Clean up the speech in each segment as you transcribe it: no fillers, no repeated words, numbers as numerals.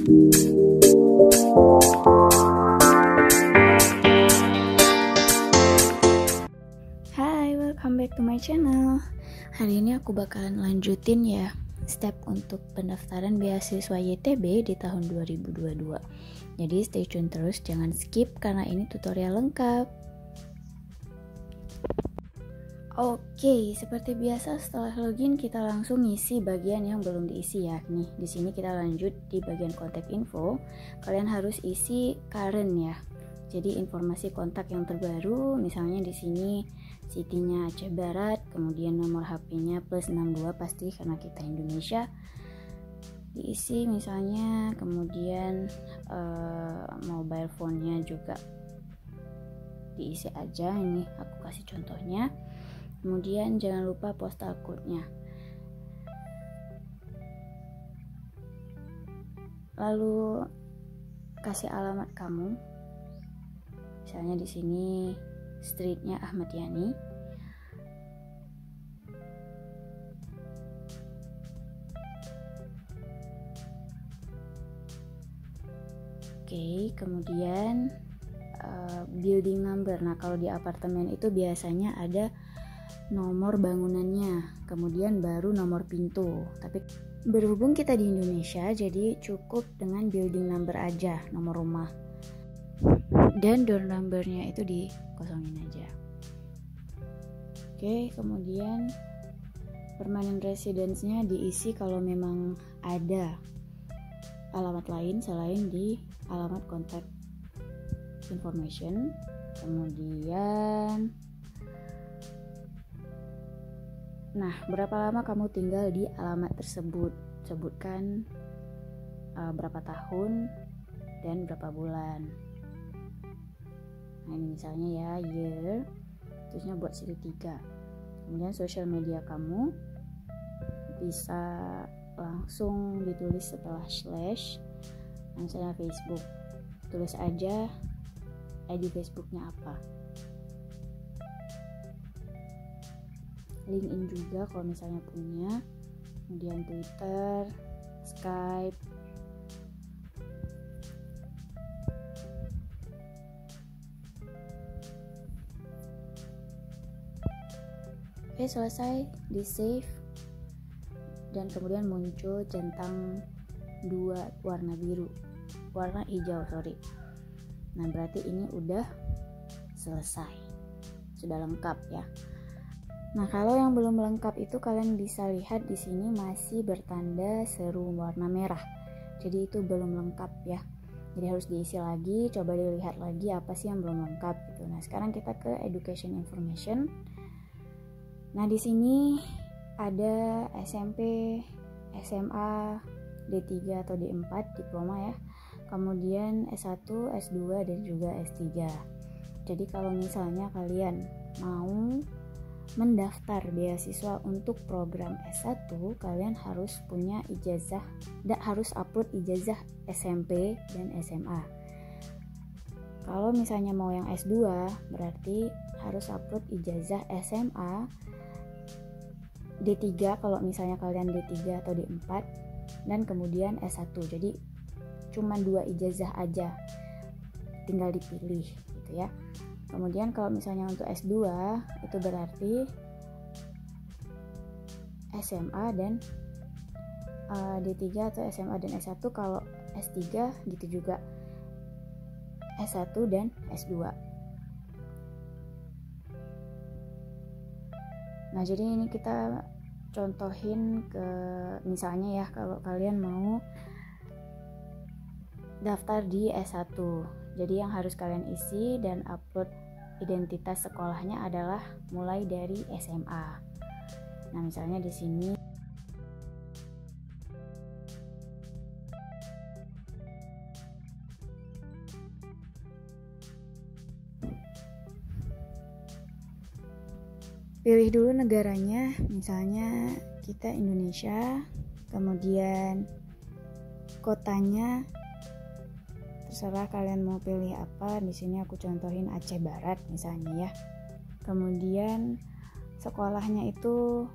Hai, welcome back to my channel. Hari ini aku bakalan lanjutin ya step untuk pendaftaran beasiswa YTB di tahun 2022. Jadi stay tune terus, jangan skip karena ini tutorial lengkap. Oke, seperti biasa setelah login kita langsung ngisi bagian yang belum diisi ya. Nih, di sini kita lanjut di bagian kontak info. Kalian harus isi current ya. Jadi informasi kontak yang terbaru, misalnya di sini Siti-nya Aceh Barat, kemudian nomor HP-nya +62 pasti karena kita Indonesia. Diisi misalnya, kemudian mobile phone-nya juga diisi aja. Ini aku kasih contohnya. Kemudian jangan lupa postal code-nya. Lalu kasih alamat kamu. Misalnya di sini street-nya Ahmad Yani. Oke, kemudian building number. Nah, kalau di apartemen itu biasanya ada nomor bangunannya, kemudian baru nomor pintu. Tapi berhubung kita di Indonesia, jadi cukup dengan building number aja, nomor rumah. Dan door numbernya itu dikosongin aja. Oke, kemudian permanent residence-nya diisi kalau memang ada alamat lain selain di alamat contact information. Kemudian berapa lama kamu tinggal di alamat tersebut? Sebutkan berapa tahun dan berapa bulan. Nah, ini misalnya ya, year, terusnya buat segitiga. Kemudian social media kamu bisa langsung ditulis setelah slash. Misalnya Facebook, tulis aja ID Facebooknya apa. LinkedIn juga kalau misalnya punya, kemudian Twitter, Skype. Oke, selesai, di save, dan kemudian muncul centang 2 warna hijau. Nah, berarti ini udah selesai, sudah lengkap ya. Nah, kalau yang belum lengkap itu kalian bisa lihat di sini masih bertanda seru warna merah. Jadi itu belum lengkap ya. Jadi harus diisi lagi, coba dilihat lagi apa sih yang belum lengkap gitu. Nah, sekarang kita ke education information. Nah, di sini ada SMP, SMA, D3 atau D4 diploma ya. Kemudian S1, S2 dan juga S3. Jadi kalau misalnya kalian mau mendaftar beasiswa untuk program S1, kalian harus punya ijazah, harus upload ijazah SMP dan SMA. Kalau misalnya mau yang S2, berarti harus upload ijazah SMA, D3 kalau misalnya kalian D3 atau D4, dan kemudian S1. Jadi cuma 2 ijazah aja, tinggal dipilih gitu ya. Kemudian kalau misalnya untuk S2 itu berarti SMA dan D3 atau SMA dan S1. Kalau S3 gitu juga, S1 dan S2. Nah, jadi ini kita contohin ke misalnya ya, kalau kalian mau daftar di S1. Jadi yang harus kalian isi dan upload identitas sekolahnya adalah mulai dari SMA. Nah, misalnya di sini pilih dulu negaranya, misalnya kita Indonesia, kemudian kotanya terserah kalian mau pilih apa. Di sini aku contohin Aceh Barat misalnya ya. Kemudian sekolahnya itu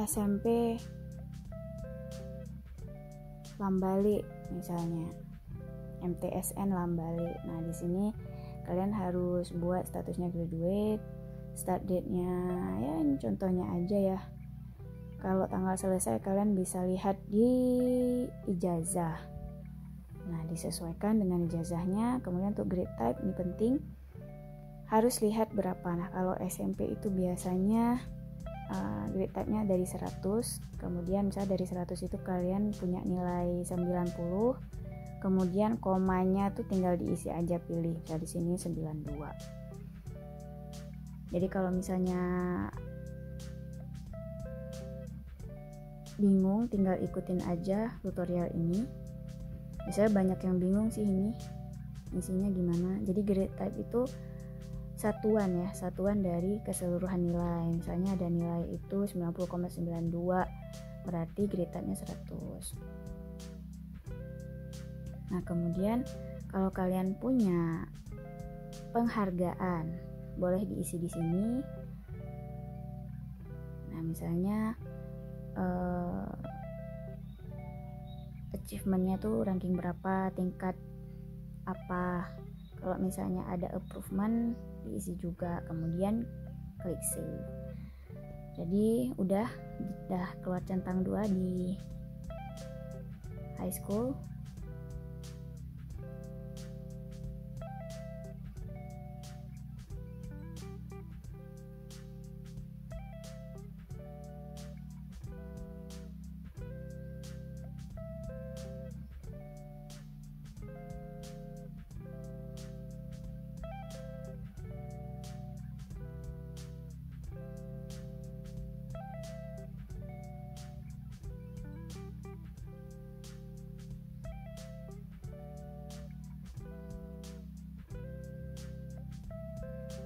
SMP Lambali misalnya, MTSN Lambali. Nah, di sini kalian harus buat statusnya graduate, start date-nya ya ini contohnya aja ya. Kalau tanggal selesai kalian bisa lihat di ijazah. Nah, disesuaikan dengan ijazahnya. Kemudian untuk grade type ini penting, harus lihat berapa. Nah, kalau SMP itu biasanya grade type-nya dari 100. Kemudian misalnya dari 100 itu kalian punya nilai 90. Kemudian komanya tuh tinggal diisi aja, pilih. Misalnya di sini 92. Jadi kalau misalnya bingung, tinggal ikutin aja tutorial ini. Biasanya banyak yang bingung sih ini isinya gimana. Jadi grade type itu satuan ya, satuan dari keseluruhan nilai. Misalnya ada nilai itu 90,92, berarti grade type-nya 100. Nah, kemudian kalau kalian punya penghargaan, boleh diisi di sini. Nah, misalnya achievement-nya tuh ranking berapa, tingkat apa. Kalau misalnya ada improvement diisi juga, kemudian klik save. Jadi udah keluar centang 2 di high school.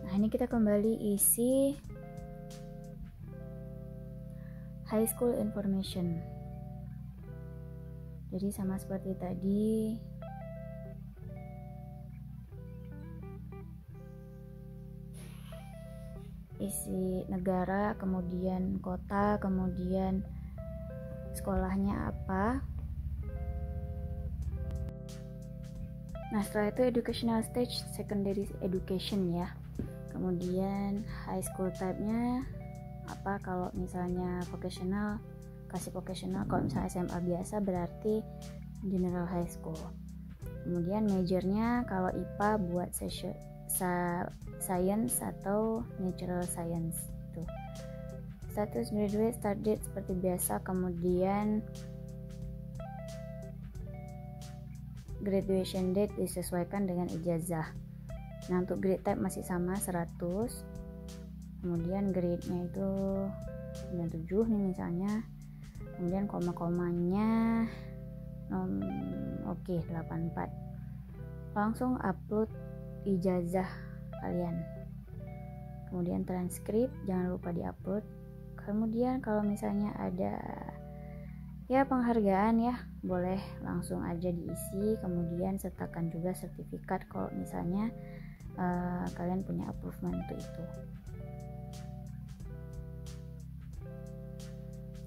Nah, ini kita kembali isi high school information. Jadi sama seperti tadi, isi negara, kemudian kota, kemudian sekolahnya apa. Nah, setelah itu educational stage, secondary education ya. Kemudian high school type-nya apa, kalau misalnya vocational kasih vocational, kalau misalnya SMA biasa berarti general high school. Kemudian majornya kalau IPA buat science atau natural science itu. Status graduate, start date seperti biasa, kemudian graduation date disesuaikan dengan ijazah. Nah, untuk grade type masih sama 100. Kemudian grade-nya itu 97 nih misalnya. Kemudian koma-komanya oke 84. Langsung upload ijazah kalian. Kemudian transkrip jangan lupa diupload. Kemudian kalau misalnya ada ya penghargaan ya, boleh langsung aja diisi. Kemudian sertakan juga sertifikat kalau misalnya kalian punya approval untuk itu.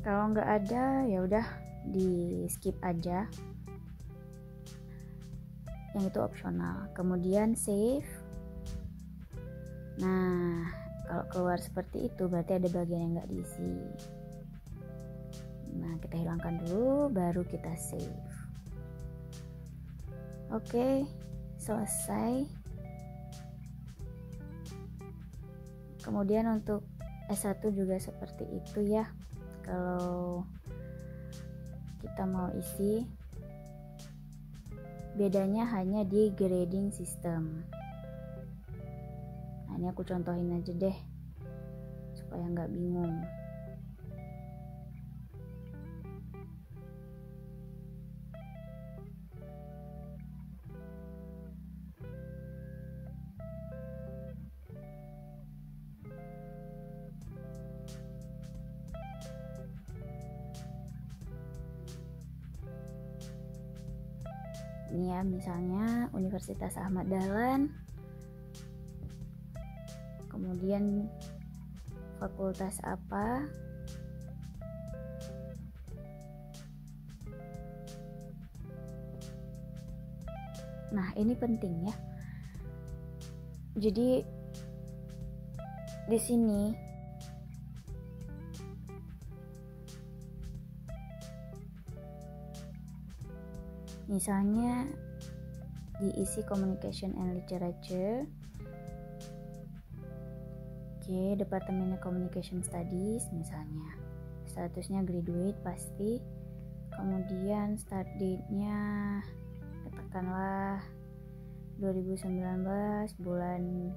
Kalau nggak ada ya udah di skip aja, yang itu opsional. Kemudian save. Nah, kalau keluar seperti itu berarti ada bagian yang nggak diisi. Nah, kita hilangkan dulu baru kita save. Oke, selesai. Kemudian untuk S1 juga seperti itu ya. Kalau kita mau isi, bedanya hanya di grading system. Nah, ini aku contohin aja deh supaya nggak bingung. Ini ya, misalnya Universitas Ahmad Dahlan, kemudian fakultas apa, Nah, ini penting ya. Jadi di sini misalnya diisi communication and literature. Oke, departemennya communication studies misalnya. Statusnya graduate pasti. Kemudian start date-nya katakanlah 2019 bulan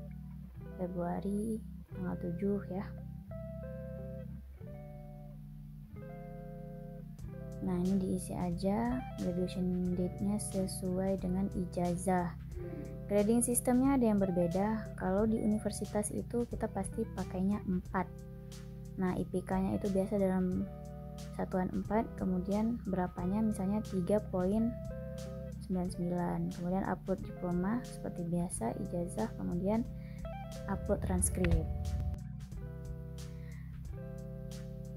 Februari tanggal 7 ya. Nah, ini diisi aja graduation date-nya sesuai dengan ijazah. Grading sistemnya ada yang berbeda. Kalau di universitas itu kita pasti pakainya 4. Nah, IPK-nya itu biasa dalam satuan 4, kemudian berapanya misalnya 3.99. Kemudian upload diploma seperti biasa, ijazah, kemudian upload transkrip.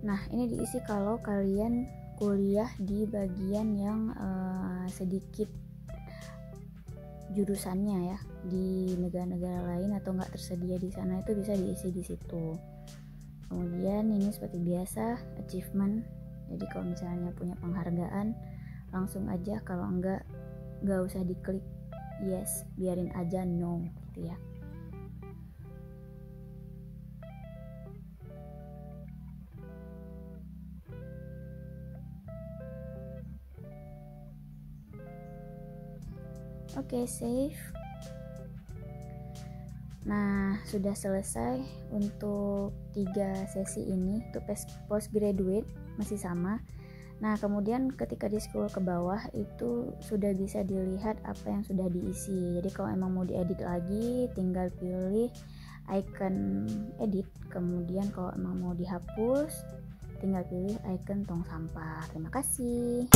Nah, ini diisi kalau kalian kuliah di bagian yang sedikit jurusannya ya, di negara-negara lain atau nggak tersedia di sana, itu bisa diisi di situ. Kemudian ini seperti biasa achievement. Jadi kalau misalnya punya penghargaan langsung aja, kalau nggak usah diklik yes, biarin aja no gitu ya. Oke, save. Nah, sudah selesai untuk 3 sesi ini. Untuk postgraduate masih sama. Nah, kemudian ketika di scroll ke bawah itu sudah bisa dilihat apa yang sudah diisi. Jadi kalau emang mau diedit lagi, tinggal pilih icon edit. Kemudian kalau emang mau dihapus, tinggal pilih icon tong sampah. Terima kasih.